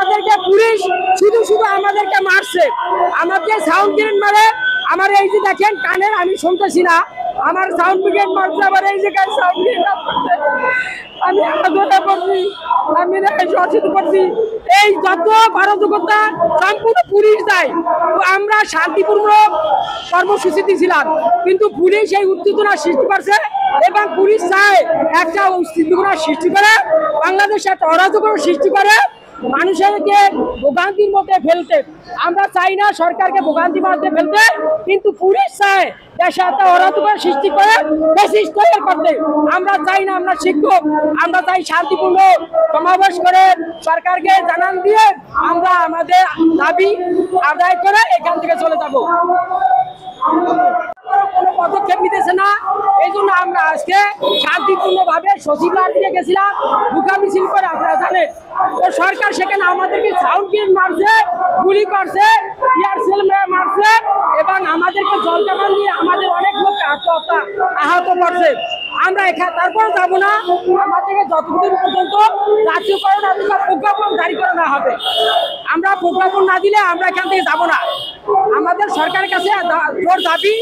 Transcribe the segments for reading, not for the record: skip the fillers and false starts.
আমাদেরকে পুলিশ শুধু শুধু আমাদেরকে মারছে, আমাদের সাউন্ড গ্রেনেড মারে। আমার এই যে দেখেন কানের, আমি শুনতেছি না, আমার সাউন্ড গ্রেনেড মারছে, আমার এই জায়গায় সাউন্ড গ্রেনেড মারছে। আমি আন্দোলন করছি, আমি অসুস্থ করছি। এই যত অরাজকতা সম্পূর্ণ পুলিশ দেয়। আমরা শান্তিপূর্ণ কর্মসূচি দিয়েছিলাম, কিন্তু পুলিশ এই উত্তেজনা সৃষ্টি করছে এবং পুলিশ চায় একটা উত্তেজনা সৃষ্টি করে, বাংলাদেশে একটা অরাজকতা সৃষ্টি করে, মানুষকে ভোগান্তির মধ্যে ফেলতে। আমরা চাই না সরকারকে ভোগান্তির মধ্যে ফেলতে, কিন্তু পুলিশ চায় দেশে একটা অরাজকতা সৃষ্টি করে ফ্যাসিস্ট তৈরি করতে। আমরা চাই না, আমরা শিক্ষক, আমরা চাই শান্তিপূর্ণ সমাবেশ করে সরকারকে জানান দিয়ে আমরা আমাদের দাবি আদায় করে এখান থেকে চলে যাব। কোনো পদক্ষেপ নিতেছে না, এই জন্য আমরা আজকে শান্তিপূর্ণভাবে সচিবালয় দিয়ে গেছিলাম, বুকা মিছিল করে। আপনারা জানেন তো সরকার সেখানে আমাদেরকে সাউন্ড গ্রেনেড মারছে, গুলি করছে, এয়ারসেল মারছে এবং আমাদেরকে জল কামান দিয়ে আমাদের অনেক লোক আহত করছে। আমরা এখানে তারপর যাবো না, আমাদেরকে যতদিন পর্যন্ত জাতীয়করণ অথবা প্রজ্ঞাপন জারি করা না হবে, আমরা প্রজ্ঞাপন না দিলে আমরা এখান থেকে যাবো না। আমাদের সরকারের কাছে জোর দাবি,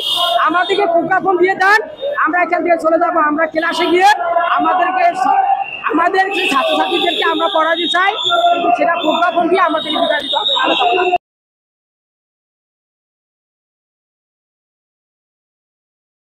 আমাদেরকে প্রজ্ঞাপন দিয়ে দেন, আমরা এখান থেকে চলে যাবো। আমরা ক্লাসে গিয়ে আমাদের ছাত্রছাত্রীদেরকে আমরা পড়াতে চাই, সেটা প্রজ্ঞাপন দিয়ে আমাদেরকে বিতাড়িত হবে।